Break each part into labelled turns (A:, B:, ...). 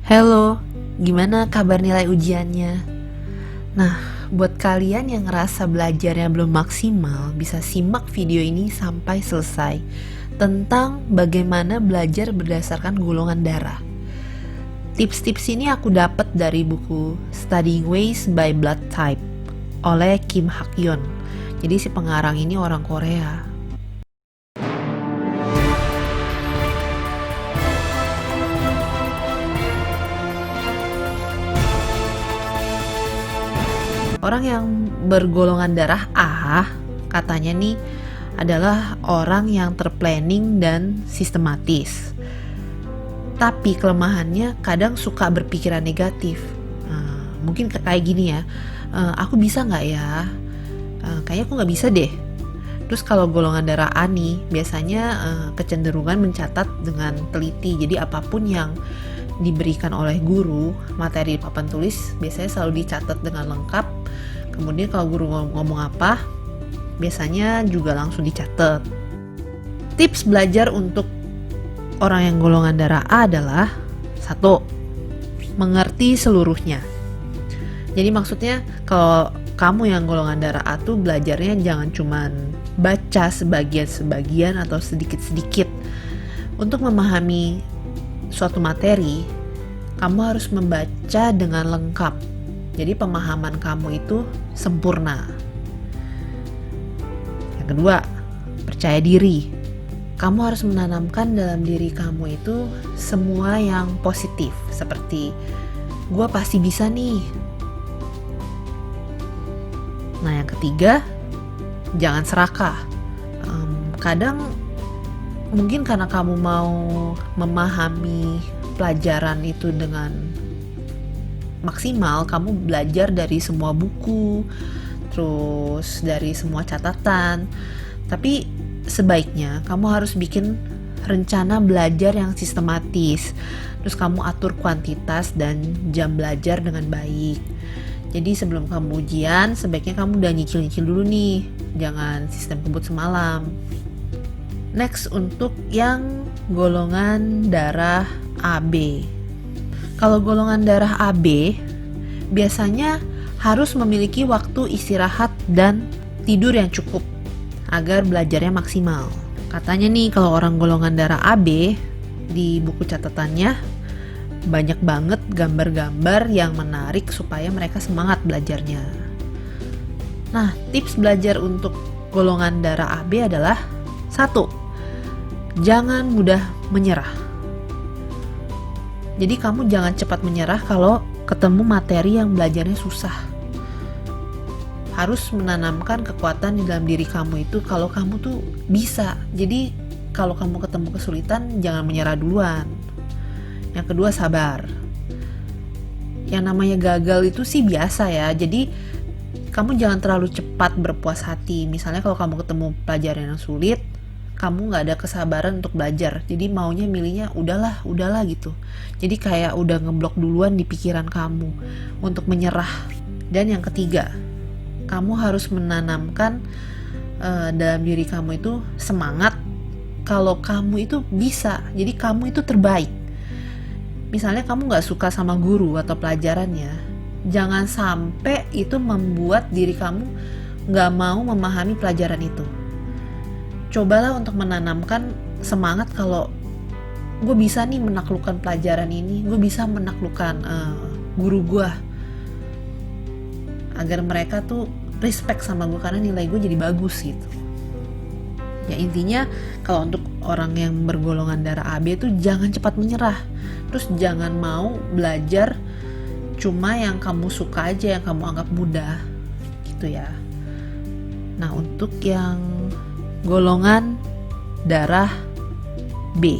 A: Halo, gimana kabar nilai ujiannya? Nah, buat kalian yang ngerasa belajarnya belum maksimal, bisa simak video ini sampai selesai tentang bagaimana belajar berdasarkan golongan darah. Tips-tips ini aku dapat dari buku Studying Ways by Blood Type oleh Kim Hak-yeon. Jadi si pengarang ini orang Korea. Orang yang bergolongan darah A katanya nih adalah orang yang terplanning dan sistematis. Tapi kelemahannya kadang suka berpikiran negatif. Mungkin kayak gini ya, aku bisa nggak ya? Kayaknya aku nggak bisa deh. Terus kalau golongan darah A nih, biasanya kecenderungan mencatat dengan teliti. Jadi apapun yang diberikan oleh guru, materi papan tulis biasanya selalu dicatat dengan lengkap. Kemudian kalau guru ngomong apa, biasanya juga langsung dicatat. Tips belajar untuk orang yang golongan darah A adalah 1. Mengerti seluruhnya. Jadi maksudnya kalau kamu yang golongan darah A tuh belajarnya jangan cuman baca sebagian-sebagian atau sedikit-sedikit. Untuk memahami suatu materi, kamu harus membaca dengan lengkap. Jadi pemahaman kamu itu sempurna. Yang kedua, percaya diri. Kamu harus menanamkan dalam diri kamu itu semua yang positif, seperti gue pasti bisa nih. Nah, yang ketiga, jangan serakah. Kadang mungkin karena kamu mau memahami pelajaran itu dengan maksimal, kamu belajar dari semua buku, terus dari semua catatan. Tapi sebaiknya kamu harus bikin rencana belajar yang sistematis. Terus kamu atur kuantitas dan jam belajar dengan baik. Jadi sebelum kamu ujian, sebaiknya kamu udah nyicil-nyicil dulu nih. Jangan sistem kebut semalam. Next, untuk yang golongan darah AB. Kalau golongan darah AB, biasanya harus memiliki waktu istirahat dan tidur yang cukup agar belajarnya maksimal. Katanya nih, kalau orang golongan darah AB, di buku catatannya banyak banget gambar-gambar yang menarik supaya mereka semangat belajarnya. Nah, tips belajar untuk golongan darah AB adalah 1. Jangan mudah menyerah. Jadi kamu jangan cepat menyerah kalau ketemu materi yang belajarnya susah. Harus menanamkan kekuatan di dalam diri kamu itu kalau kamu tuh bisa. Jadi kalau kamu ketemu kesulitan, jangan menyerah duluan. Yang kedua, sabar. Yang namanya gagal itu sih biasa ya. Jadi kamu jangan terlalu cepat berpuas hati. Misalnya kalau kamu ketemu pelajaran yang sulit, kamu gak ada kesabaran untuk belajar, jadi maunya milihnya udahlah gitu. Jadi kayak udah ngeblok duluan di pikiran kamu untuk menyerah. Dan yang ketiga, kamu harus menanamkan dalam diri kamu itu semangat kalau kamu itu bisa, jadi kamu itu terbaik. Misalnya kamu gak suka sama guru atau pelajarannya, jangan sampai itu membuat diri kamu gak mau memahami pelajaran itu. Cobalah untuk menanamkan semangat kalau gue bisa nih menaklukkan pelajaran ini, gue bisa menaklukkan guru gue, agar mereka tuh respect sama gue karena nilai gue jadi bagus gitu. Ya intinya kalau untuk orang yang bergolongan darah AB tuh jangan cepat menyerah. Terus jangan mau belajar cuma yang kamu suka aja, yang kamu anggap mudah gitu ya. Nah, untuk yang golongan darah B,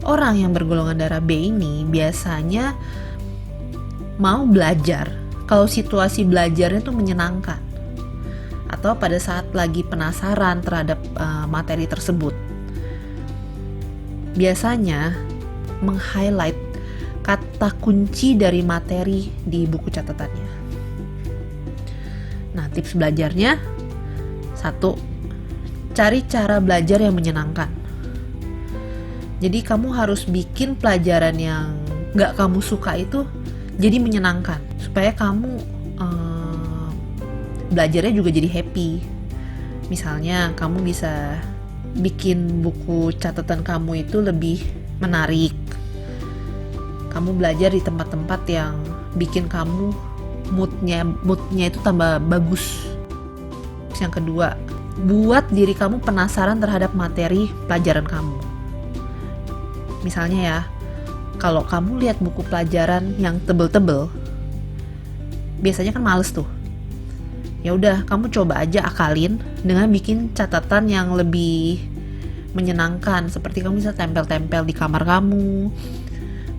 A: orang yang bergolongan darah B ini biasanya mau belajar kalau situasi belajarnya tuh menyenangkan atau pada saat lagi penasaran terhadap materi tersebut. Biasanya meng-highlight kata kunci dari materi di buku catatannya. Nah, tips belajarnya 1. Cari cara belajar yang menyenangkan. Jadi kamu harus bikin pelajaran yang nggak kamu suka itu jadi menyenangkan, supaya kamu belajarnya juga jadi happy. Misalnya kamu bisa bikin buku catatan kamu itu lebih menarik. Kamu belajar di tempat-tempat yang bikin kamu moodnya itu tambah bagus. Yang kedua, buat diri kamu penasaran terhadap materi pelajaran kamu. Misalnya ya, kalau kamu lihat buku pelajaran yang tebel-tebel, biasanya kan males tuh. Ya udah, kamu coba aja akalin dengan bikin catatan yang lebih menyenangkan, seperti kamu bisa tempel-tempel di kamar kamu,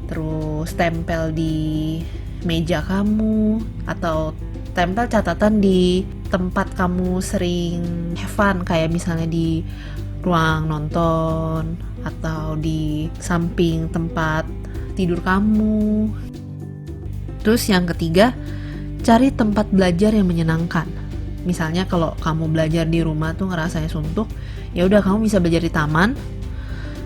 A: terus tempel di meja kamu, atau tempel catatan di tempat kamu sering have fun, kayak misalnya di ruang nonton atau di samping tempat tidur kamu. Terus yang ketiga, cari tempat belajar yang menyenangkan. Misalnya kalau kamu belajar di rumah tuh ngerasanya suntuk, ya udah kamu bisa belajar di taman.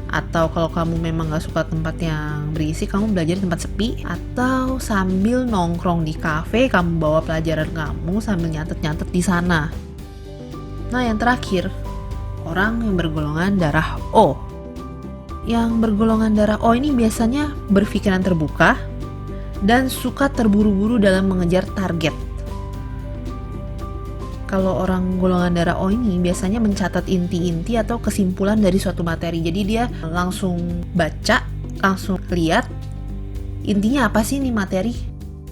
A: Atau kalau kamu memang gak suka tempat yang berisik, kamu belajar di tempat sepi. Atau sambil nongkrong di kafe, kamu bawa pelajaran kamu sambil nyatet-nyatet di sana. Nah yang terakhir, orang yang bergolongan darah O. Yang bergolongan darah O ini biasanya berpikiran terbuka dan suka terburu-buru dalam mengejar target. Kalau orang golongan darah O ini biasanya mencatat inti-inti atau kesimpulan dari suatu materi. Jadi dia langsung baca, langsung lihat intinya apa sih nih materi.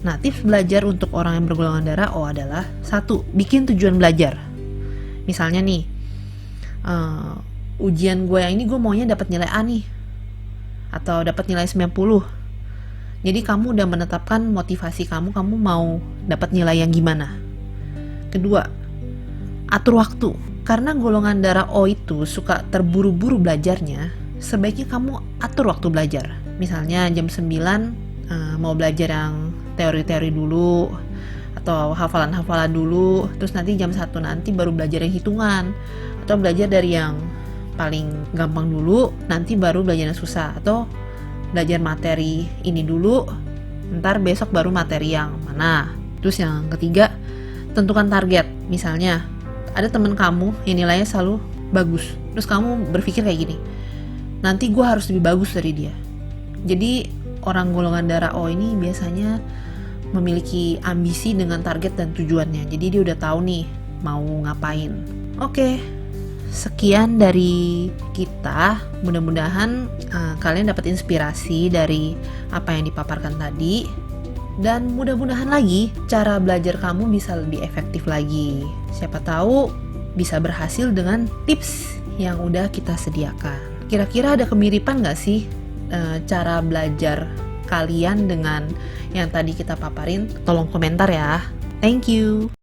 A: Nah, tips belajar untuk orang yang bergolongan darah O adalah 1. Bikin tujuan belajar. Misalnya nih, ujian gue yang ini gue maunya dapat nilai A nih, atau dapat nilai 90. Jadi kamu udah menetapkan motivasi kamu mau dapat nilai yang gimana. Kedua, atur waktu. Karena golongan darah O itu suka terburu-buru belajarnya, sebaiknya kamu atur waktu belajar. Misalnya jam 9 mau belajar yang teori-teori dulu, atau hafalan-hafalan dulu, terus nanti jam 1 nanti baru belajar yang hitungan, atau belajar dari yang paling gampang dulu, nanti baru belajar yang susah, atau belajar materi ini dulu, ntar besok baru materi yang mana. Terus yang ketiga, tentukan target. Misalnya ada teman kamu yang nilainya selalu bagus, terus kamu berpikir kayak gini, nanti gue harus lebih bagus dari dia. Jadi orang golongan darah O ini biasanya memiliki ambisi dengan target dan tujuannya. Jadi dia udah tahu nih mau ngapain. Oke, sekian dari kita. Mudah-mudahan kalian dapat inspirasi dari apa yang dipaparkan tadi. Dan mudah-mudahan lagi cara belajar kamu bisa lebih efektif lagi. Siapa tahu bisa berhasil dengan tips yang udah kita sediakan. Kira-kira ada kemiripan gak sih cara belajar kalian dengan yang tadi kita paparin? Tolong komentar ya. Thank you.